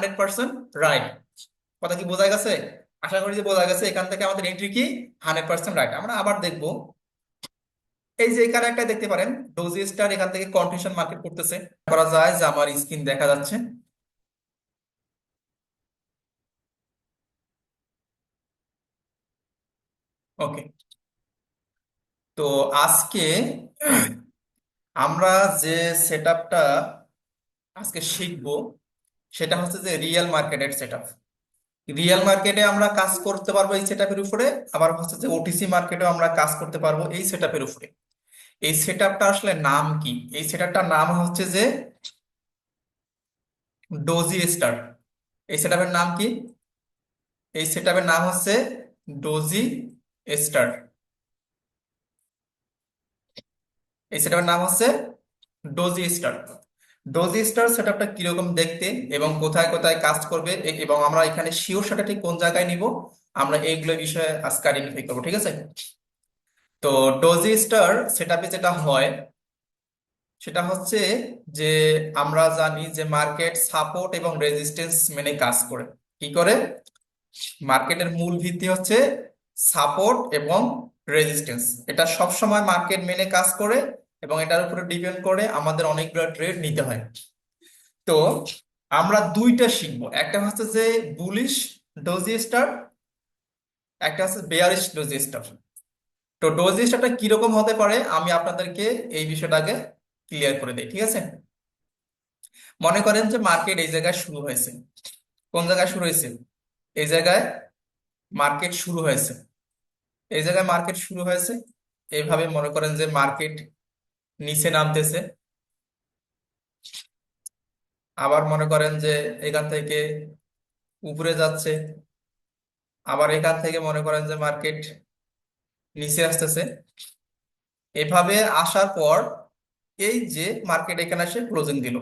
100% right. কথা কি বোঝা গেছে? আশা করি যে বোঝা গেছে। এখান থেকে আমাদের এন্ট্রি কি 100% রাইট। আমরা আবার দেখবো, এই যে এখানে একটা দেখতে পারেন ডোজি স্টার এখান থেকে কন্টিনিউশন মার্কেট করতেছে। করা যায় যে আমার স্ক্রিন দেখা যাচ্ছে। ওকে, তো আজকে আমরা যে সেটআপটা আজকে শিখবো সেটা হচ্ছে যে রিয়েল মার্কেটের সেটআপ। রিয়েল মার্কেটে আমরা কাজ করতে পারবো এই সেটআপের উপরে, আবার হচ্ছে যে ওটিসি মার্কেটেও আমরা কাজ করতে পারবো এই সেটআপের উপরে। এই সেটআপটা আসলে নাম কি? এই সেটআপটার নাম হচ্ছে যে ডোজি স্টার। এই সেটআপের নাম কি? এই সেটআপের নাম হচ্ছে ডোজি স্টার। এই সেটআপের নাম হচ্ছে ডোজি স্টার। ডোজি স্টার সেটআপটা কিরকম দেখতে এবং কোথায় কোথায় কাজ করবে এবং আমরা এখানে শিওর সেটা ঠিক কোন জায়গায় নিব, আমরা এইগুলো বিষয়ে আজকে আইডেন্টিফাই করবো, ঠিক আছে? তো ডোজি স্টার সেটআপে যেটা হয় সেটা হচ্ছে যে আমরা জানি যে মার্কেট সাপোর্ট এবং রেজিস্ট্যান্স মেনে কাজ করে। কি করে? মার্কেটের মূল ভিত্তি হচ্ছে সাপোর্ট এবং রেজিস্ট্যান্স। এটা সব সময় মার্কেট মেনে কাজ করে এবং এটার উপরে ডিপেন্ড করে আমাদের অনেকগুলো ট্রেড নিতে হয়। তো আমরা দুইটা শিখবো, একটা হচ্ছে যে বুলিশ ডোজি স্টার, একটা হচ্ছে বেয়ারিশ ডোজি স্টার। তো ডোজি স্টারটা কিরকম হতে পারে আমি আপনাদেরকে এই বিষয়টাকে ক্লিয়ার করে দিই, ঠিক আছে? মনে করেন যে মার্কেট এই জায়গায় শুরু হয়েছে। কোন জায়গায় শুরু হয়েছে? এই জায়গায় মার্কেট শুরু হয়েছে। এই জায়গায় মার্কেট শুরু হয়েছে। এইভাবে মনে করেন যে মার্কেট নিচে নামতেছে। আবার মনে করেন যে এখান থেকে উপরে যাচ্ছে। আবার এখান থেকে মনে করেন যে মার্কেট নিচে আসতেছে। এভাবে আসার পর এই যে মার্কেট এখানে এসে ক্লোজিং দিল।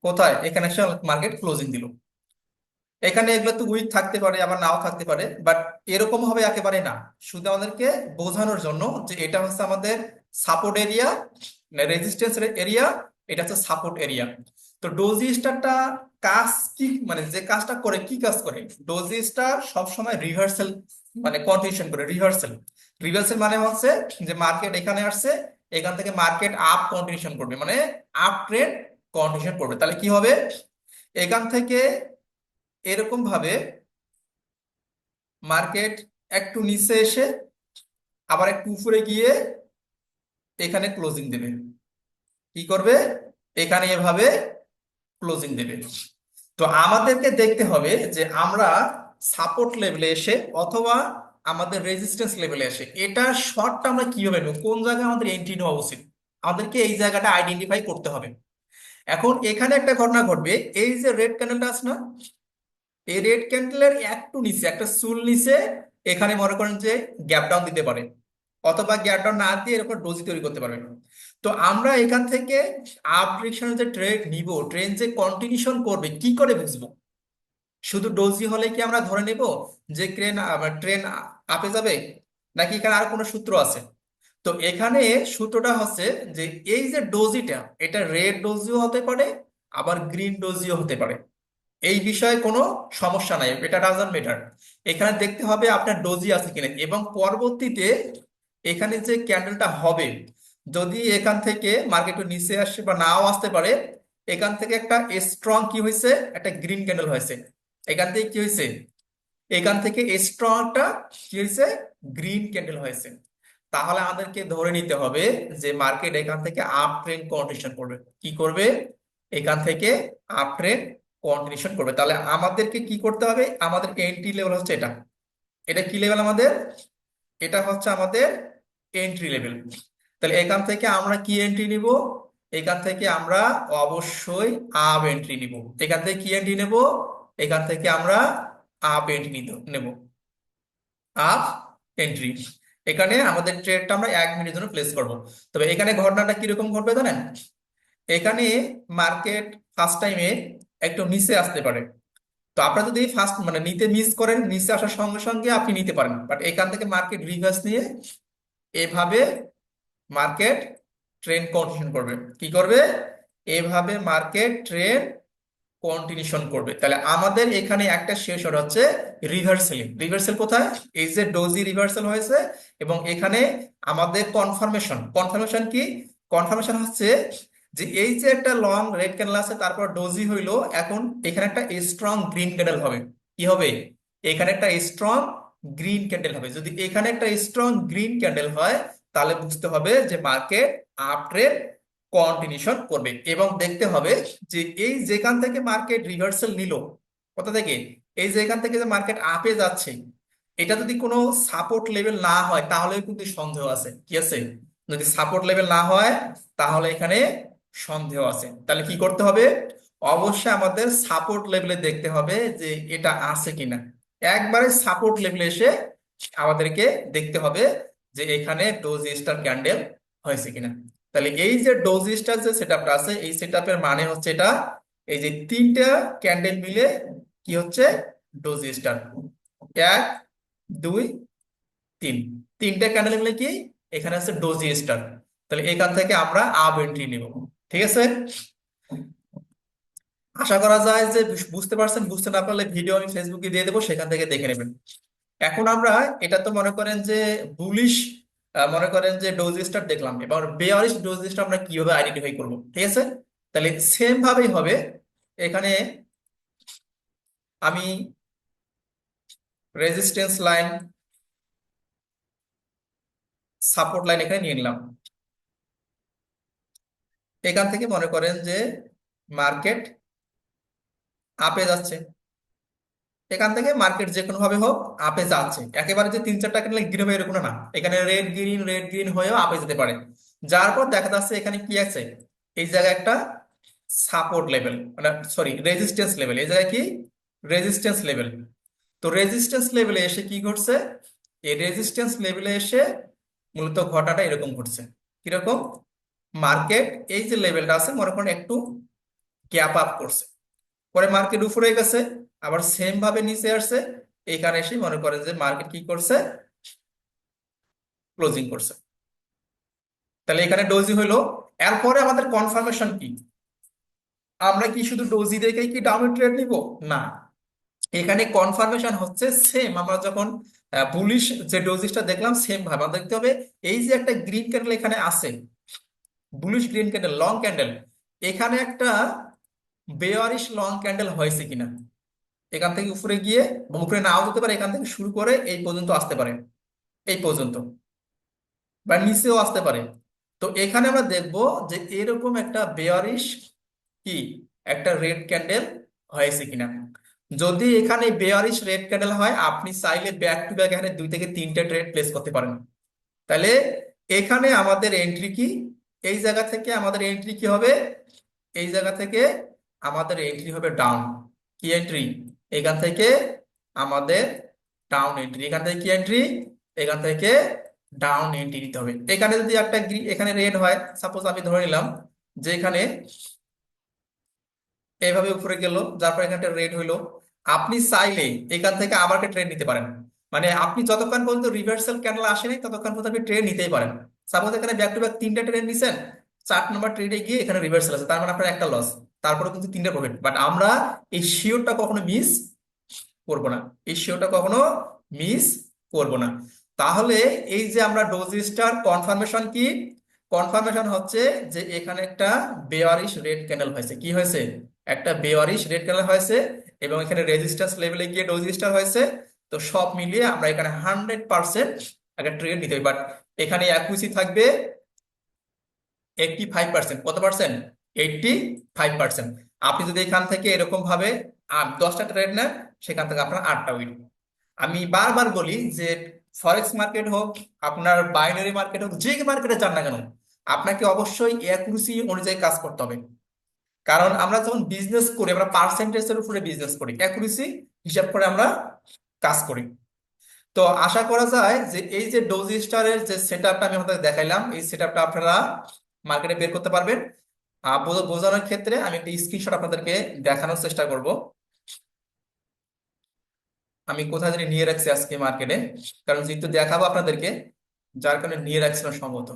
কোথায়? এখানে এসে মার্কেট ক্লোজিং দিল। এখানে এগুলো তো উইক থাকতে পারে আবার নাও থাকতে পারে, বাট এরকম হবে একেবারে না। শুধু আমাদেরকে বোঝানোর জন্য যে এটা হচ্ছে আমাদের সাপোর্ট এরিয়া, রেজিস্ট্যান্স এরিয়া, এটা হচ্ছে সাপোর্ট এরিয়া। তো ডোজি স্টারটা কাজ কি, মানে যে কাজটা করে, কি কাজ করে? ডোজি স্টার সবসময় রিভার্সাল, মানে কন্টিনিউশন করে। রিভার্সাল, রিভার্সাল মানে হচ্ছে যে মার্কেট এখানে আসছে, এখান থেকে মার্কেট আপ কন্টিনিউশন করবে, মানে আপ ট্রেন্ড কন্টিনিউশন করবে। তাহলে কি হবে? এখান থেকে এরকম ভাবে মার্কেট একটু নিচে এসে আবার একটু উপরে গিয়ে এখানে ক্লোজিং দেবে। কি করবে? এখানে এভাবে ক্লোজিং দেবে। তো আমাদেরকে দেখতে হবে যে আমরা সাপোর্ট লেভেলে এসে অথবা আমাদের রেজিস্ট্যান্স লেভেলে এসে এটা শর্টটা আমরা কিভাবে নেব, কোন জায়গায় আমাদের এন্ট্রি নেওয়া উচিত, আমাদেরকে এই জায়গাটা আইডেন্টিফাই করতে হবে। এখন এখানে একটা ঘটনা ঘটবে। এই যে রেড ক্যান্ডেলটা আছে না, এই রেড ক্যান্ডেলের একটু নিচে, একটা চুল নিচে এখানে মনে করেন যে গ্যাপ ডাউন দিতে পারে, অথবা গ্যাপ ডাউন না দিয়ে এরকম ডোজি তৈরি করতে পারবে। তো আমরা এখান থেকে আপ ডিরেকশনে যে ট্রেড নিব, ট্রেন যে কন্টিনিউশন করবে কি করে বুঝবো? শুধু ডোজি হলে কি আমরা ধরে নেব যে ট্রেন আপে যাবে, নাকি এখানে আর কোনো সূত্র আছে? তো এখানে সূত্রটা হচ্ছে যে এই যে ডোজিটা, এটা রেড ডোজিও হতে পারে আবার গ্রিন ডোজিও হতে পারে। এই বিষয়ে কোনো সমস্যা নাই, এটা ডাজন্ট ম্যাটার। এখানে দেখতে হবে আপনার ডোজি আছে কিনা, এবং পরবর্তীতে এখানে যে ক্যান্ডেলটা হবে, যদি এখান থেকে মার্কেট নিচে আসে বা নাও আসতে পারে, এখান থেকে একটা স্ট্রং কি হয়েছে, একটা গ্রিন ক্যান্ডেল হয়েছে। এখান থেকে কি হয়েছে? এখান থেকে স্ট্রং একটা কি হয়েছে, গ্রিন ক্যান্ডেল হয়েছে। তাহলে আমাদেরকে ধরে নিতে হবে যে মার্কেট এখান থেকে আপ ট্রেন্ড কন্টিনিউশন করবে। কি করবে? এখান থেকে আপ ট্রেন্ড কন্টিনিউশন করবে। তাহলে আমাদেরকে কি করতে হবে? আমাদের এন্ট্রি লেভেল হচ্ছে এটা। এটা কি লেভেল আমাদের? এটা হচ্ছে আমাদের এন্ট্রি লেভেল। তাহলে এখান থেকে আমরা কি এন্ট্রি নিব? এখান থেকে আমরা অবশ্যই আপ এন্ট্রি নিব। এখান থেকে কি এন্ট্রি নেব? এখান থেকে আমরা আপ এন্ট্রি নেব। Up entry. এখানে আমাদের ট্রেডটা আমরা 1 মিনিটের জন্য প্লেস করব। তবে এখানে ঘটনাটা কিরকম ঘটবে জানেন? এখানে মার্কেট ফার্স্ট টাইমে একটু নিচে আসতে পারে। তো আপনারা যদি ফার্স্ট মানে নিতে মিস করেন, নিচে আসার সঙ্গে সঙ্গে আপনি নিতে পারেন, বাট এখান থেকে মার্কেট রিভার্স নিয়ে এভাবে মার্কেট ট্রেন্ড কন্টিনিউ করবে। কি করবে? এভাবে মার্কেট ট্রেন্ড কন্টিনিউশন করবে। তাহলে আমাদের এখানে একটা শেষ অর্ডার হচ্ছে রিভার্সাল। রিভার্সাল কোথায়? এই যে ডোজি রিভার্সাল হয়েছে, এবং এখানে আমাদের কনফার্মেশন। কনফার্মেশন কি? কনফার্মেশন হচ্ছে যে এই যে একটা লং রেড ক্যান্ডেল আছে, তারপর ডোজি হইলো, এখন এখানে একটা স্ট্রং গ্রিন ক্যান্ডেল হবে। কি হবে? এখানে একটা স্ট্রং গ্রিন ক্যান্ডেল হবে। যদি এখানে একটা স্ট্রং গ্রিন ক্যান্ডেল হয়, তাহলে বুঝতে হবে যে মার্কেট আপ ট্রেন্ড কন্টিনিউশন করবে। এবং দেখতে হবে যে এই যেখান থেকে মার্কেট রিভার্সাল নিল, কোথা থেকে, এই যে এখান থেকে যে মার্কেট আপে যাচ্ছে, এটা যদি কোনো সাপোর্ট লেভেল না হয় তাহলে কিন্তু সন্দেহ আছে। কি আছে? যদি সাপোর্ট লেভেল না হয় তাহলে এখানে সন্দেহ আছে। তাহলে কি করতে হবে? অবশ্যই আমাদের সাপোর্ট লেভেলে দেখতে হবে যে এটা আছে কিনা। একবারে সাপোর্ট লেভেলে এসে আমাদেরকে দেখতে হবে যে এখানে ডোজ স্টার ক্যান্ডেল হয়েছে কিনা। তাহলে এই যে ডোজি স্টার যে সেটআপটা আছে, এই সেটআপের মানে হচ্ছে এটা, এই যে তিনটা ক্যান্ডেল মিলে কি হচ্ছে? Doji star. এক, দুই, তিন, তিনটা ক্যান্ডেল মিলে কি এখানে আছে ডোজি স্টার। তাহলে এখান থেকে আমরা আপ এন্ট্রি নিব। ঠিক আছে? আশা করা যায় যে বুঝতে পারছেন। বুঝতে না পারলে ভিডিও আমি ফেসবুকে দিয়ে দেবো, সেখান থেকে দেখে নেবেন। এখন আমরা এটা তো মনে করেন যে বুলিশ, মনে করেন যে ডোজ স্টার দেখলাম, এবার বেয়ারিশ ডোজ স্টার আমরা কিভাবে আইডেন্টিফাই করব? ঠিক আছে? তাহলে সেম ভাবেই হবে। এখানে আমি রেজিস্ট্যান্স লাইন, সাপোর্ট লাইন এখানে নিয়ে নিলাম। এখান থেকে মনে করেন যে মার্কেট আপে যাচ্ছে, এখান থেকে মার্কেট যে কোনো ভাবে হোক আপে যাচ্ছে। একেবারে যে তিন চারটা ক্যান্ডেল গ্রিন হবে এরকম না, এখানে রেড গ্রিন হয়েও আপে যেতে পারে। যার পর দেখা যাচ্ছে এখানে কি আছে, এই জায়গায় একটা সাপোর্ট লেভেল, মানে সরি রেজিস্ট্যান্স লেভেল। এই জায়গায় কি? Resistance level. তো রেজিস্ট্যান্স লেভেলে এসে কি ঘটছে? এই রেজিস্ট্যান্স লেভেলে এসে মূলত ঘটাটা এরকম ঘটছে। কিরকম? মার্কেট এই যে লেভেলটা আছে মনে করেন একটু গ্যাপ আপ করছে, পরে মার্কেট উপরে গেছে, আবার সেম ভাবে নিচে আসছে। এখানে এসে মনে করেন যে মার্কেট কি করছে? ক্লোজিং করছে। তাহলে এখানে ডোজি হইলো। এরপরে আমাদের কনফার্মেশন কি? আমরা কি শুধু ডোজি দেখেই কি ডাউন ট্রেড নিব? না, এখানে কনফার্মেশন হচ্ছে সেম। আমরা যখন বুলিশ যে ডোজিসটা দেখলাম, সেম ভাবে আমাদের দেখতে হবে এই যে একটা গ্রিন ক্যান্ডেল এখানে আছে, bullish green candle long candle, এখানে একটা বেয়ারিশ লং ক্যান্ডেল হয়েছে কিনা। এখান থেকে উপরে গিয়ে, বা উপরে নাও যেতে পারে, এখান থেকে শুরু করে এই পর্যন্ত আসতে পারে, এই পর্যন্ত, বা নিচেও আসতে পারে। তো এখানে আমরা দেখব যে এরকম একটা বেয়ারিশ কি একটা রেড ক্যান্ডেল হয়েছে কিনা। যদি এখানে বেয়ারিশ রেড ক্যান্ডেল হয়, আপনি চাইলে ব্যাক টু ব্যাক এখানে দুই থেকে তিনটা ট্রেড প্লেস করতে পারেন। তাহলে এখানে আমাদের এন্ট্রি কি? এই জায়গা থেকে আমাদের এন্ট্রি কি হবে? এই জায়গা থেকে আমাদের এন্ট্রি হবে ডাউন। কি এন্ট্রি? এখান থেকে আমাদের ডাউন এন্ট্রি। এখান থেকে কি এন্ট্রি? এখান থেকে ডাউন এন্ট্রি নিতে হবে। এখানে যদি একটা এখানে রেড হয়, সাপোজ আমি ধরে নিলাম যে এখানে এইভাবে উপরে গেল, যার পর এখানে রেড হইলো, আপনি চাইলে এখান থেকে আবার একটা ট্রেড নিতে পারেন। মানে আপনি যতক্ষণ পর্যন্ত রিভার্সাল ক্যান্ডেল আসেনি ততক্ষণ পর্যন্ত আপনি ট্রেড নিতেই পারেন। সাপোজ এখানে ব্যাক টু ব্যাক তিনটা ট্রেড নিছেন, 4 নম্বর ট্রেডে গিয়ে এখানে রিভার্সাল আছে, তার মানে আপনার একটা লস, তারপরে কিন্তু তিনটা প্রফিট। বাট আমরা এই শিওরটা কখনো মিস করবো না, এই শিওরটা কখনো মিস করবো না। তাহলে এই যে আমরা ডোজি স্টার কনফার্মেশন কি? কনফার্মেশন হচ্ছে যে এখানে একটা বেয়ারিশ রেড ক্যান্ডেল হয়েছে। কি হয়েছে? একটা বেয়ারিশ রেড ক্যান্ডেল হয়েছে, এবং এখানে রেজিস্ট্যান্স লেভেলে গিয়ে ডোজি স্টার হয়েছে। তো সব মিলিয়ে আমরা এখানে 100% একটা ট্রেড নিতে হবে। বাট এখানে অ্যাকুইসি থাকবে 85%। কত পার্সেন্ট? 85%। আপনি যদি এখান থেকে এরকম ভাবে 10টা ট্রেড নেন, সেখান থেকে আপনার 8টা উইন। আমি বারবার বলি যে ফরেক্স মার্কেট হোক, আপনার বাইনারি মার্কেট হোক, যে মার্কেটে যান না কেন, আপনাকে অবশ্যই অ্যাকুরেসি অনুযায়ী কাজ করতে হবে। কারণ আমরা যখন বিজনেস করি, আমরা পার্সেন্টেজের উপরে বিজনেস করি, অ্যাকুরেসি হিসাব করে আমরা কাজ করি। তো আশা করা যায় যে এই যে ডোজি স্টারের যে সেটআপটা আমি আপনাদের দেখাইলাম, এই সেটআপটা আপনারা মার্কেটে বের করতে পারবেন। বোঝানোর ক্ষেত্রে আমি একটা স্ক্রিনশট আপনাদেরকে দেখানোর চেষ্টা করব। আমি কোথায় জানি নিয়ে রাখছি আজকে মার্কেটে, কারণ যেহেতু দেখাবো আপনাদেরকে, যার কারণে নিয়ে রাখছিলাম সম্ভবত।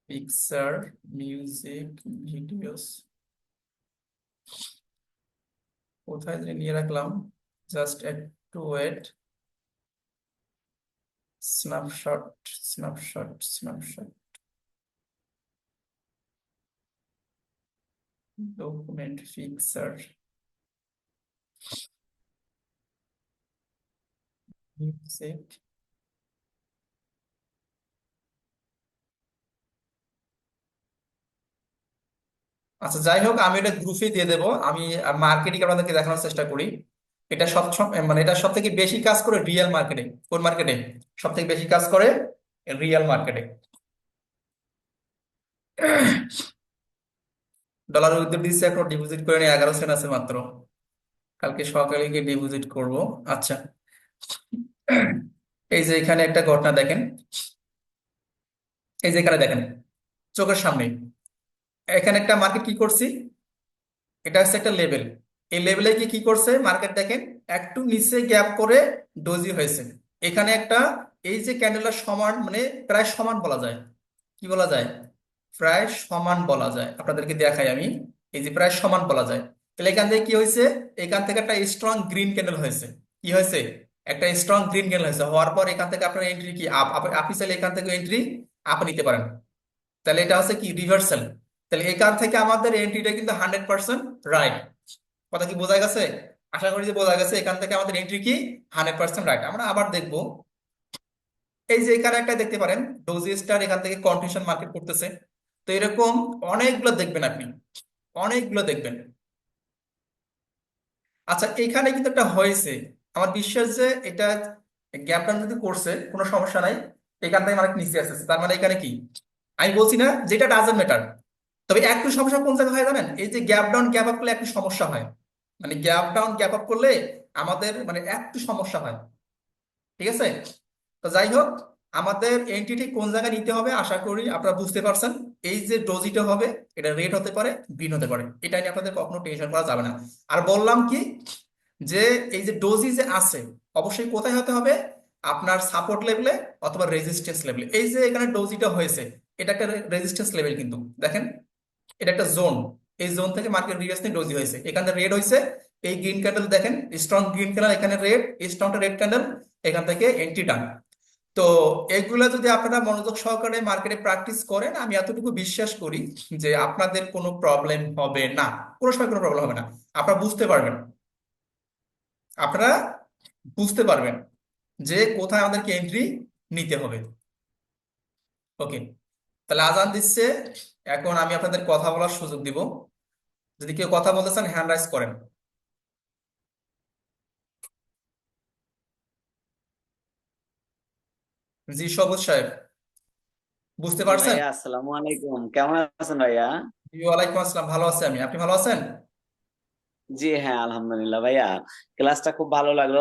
পিকচার, মিউজিক, ভিডিওস, কোথায় যে নিয়ে রাখলাম, জাস্ট একটু wait. Snapshot, snapshot, snapshot, document, picture, music. আচ্ছা যাই হোক, আমি এটা গ্রুপে দিয়ে দেবো। আমি মার্কেটিং আপনাদেরকে দেখানোর চেষ্টা করি। এটা মানে এটা সব থেকে বেশি কাজ করে রিয়েল মার্কেটে। কোন মার্কেটে সব থেকে বেশি কাজ করে? রিয়েল মার্কেটে। ডলার উইথড্র দিচ্ছে, এখন ডিপোজিট করে নিয়ে 11 সেন্ট আছে মাত্র। কালকে সকালে গিয়ে ডিপোজিট করব। আচ্ছা, এই যে এখানে একটা ঘটনা দেখেন। এই যে এখানে দেখেন, চোখের সামনে এখানে একটা মার্কেট কি করছি, এটা হচ্ছে একটা লেভেল। এই লেভেলে কি কি করছে মার্কেট দেখেন, একটু নিচে গ্যাপ করে ডোজি হয়েছে। এখানে একটা, এই যে ক্যান্ডেলটা সমান, মানে প্রায় সমান বলা যায়। কি বলা যায়? প্রায় সমান বলা যায়। আপনাদেরকে দেখাই আমি। এই যে প্রায় সমান বলা যায়। তাহলে এখান থেকে কি হয়েছে? এখান থেকে একটা স্ট্রং গ্রিন ক্যান্ডেল হয়েছে। কি হয়েছে? একটা স্ট্রং গ্রিন ক্যান্ডেল হয়েছে। হওয়ার পর এখান থেকে আপনার এন্ট্রি কি আপ। আপনি চাইলে এখান থেকে এন্ট্রি আপ নিতে পারেন। তাহলে এটা হচ্ছে কি রিভার্সাল। তাহলে এখান থেকে আমাদের এন্ট্রিটা কিন্তু 100% রাইট। কথা কি বোঝা গেছে? আশা করি যে বোঝা গেছে। এখান থেকে আমাদের এন্ট্রি কি 100% রাইট। আমরা আবার দেখবো। এই যে এখানে একটা দেখতে পারেন, ডোজি স্টার এখান থেকে কন্টিনিউশন মার্কেট করতেছে। তো এরকম অনেকগুলো দেখবেন আপনি, অনেকগুলো দেখবেন। আচ্ছা, এখানে কিন্তু একটা হয়েছে। আমার বিশ্বাস যে এটা গ্যাপ ডাউন যদি করছে কোনো সমস্যা নাই। এখান থেকে অনেক নিচে আসছে, তার মানে এখানে কি, আমি বলছি না যেটা ডাজন্ট ম্যাটার। তবে একটু সমস্যা কোন জায়গায় হয় জানেন? এই যে গ্যাপ ডাউন গ্যাপ আপ করলে একটু সমস্যা হয়। মানে গ্যাপ ডাউন গ্যাপ আপ করলে আমাদের মানে একটু সমস্যা হয়। ঠিক আছে? তো যাই হোক, আমাদের এন্টিটি কোন জায়গায় নিতে হবে আশা করি আপনারা বুঝতে পারছেন। এই যে ডোজিটা হবে, এটা রেড হতে পারে, গ্রিন হতে পারে। এটা নিয়ে আপনাদের কখনো টেনশন করা যাবে না। আর বললাম কি, যে এই যে ডোজি যে আছে, অবশ্যই কোথায় হতে হবে? আপনার সাপোর্ট লেভেলে অথবা রেজিস্ট্যান্স লেভেলে। এই যে এখানে ডোজিটা হয়েছে, এটা একটা রেজিস্ট্যান্স লেভেল কিন্তু দেখেন। এটা একটা জোন। এই জোন থেকে মার্কেট রিভার্সিং ডোজি হয়েছে, এখানে রেড হয়েছে। এই গ্রিন ক্যান্ডেল দেখেন, স্ট্রং গ্রিন ক্যান্ডেল, এখানে রেড, স্ট্রং রেড ক্যান্ডেল, এখান থেকে এন্ট্রি ডান। তো এগুলা যদি আপনারা মনোযোগ সহকারে মার্কেটে প্র্যাকটিস করেন, আমি এতটুকু বিশ্বাস করি যে আপনাদের কোনো প্রবলেম হবে না। কোনো সময় কোনো প্রবলেম হবে না। আপনারা বুঝতে পারবেন, আপনারা বুঝতে পারবেন যে কোথায় আমাদেরকে এন্ট্রি নিতে হবে। ওকে, তাহলে আজান দিচ্ছে। এখন আমি আপনাদের কথা বলার সুযোগ দিব। যদি কেউ কথা বলতে চান হ্যান্ড রাইজ করেন। জি সবুজ সাহেব, বুঝতে জি পারছেন? ভাইয়া, আসসালামু আলাইকুম। কেমন আছেন ভাইয়া? জি ওয়ালাইকুম আসসালাম, ভালো আছি আমি। আপনি ভালো আছেন? জি হ্যাঁ, আলহামদুলিল্লাহ ভাইয়া। ক্লাসটা খুব ভালো লাগলো।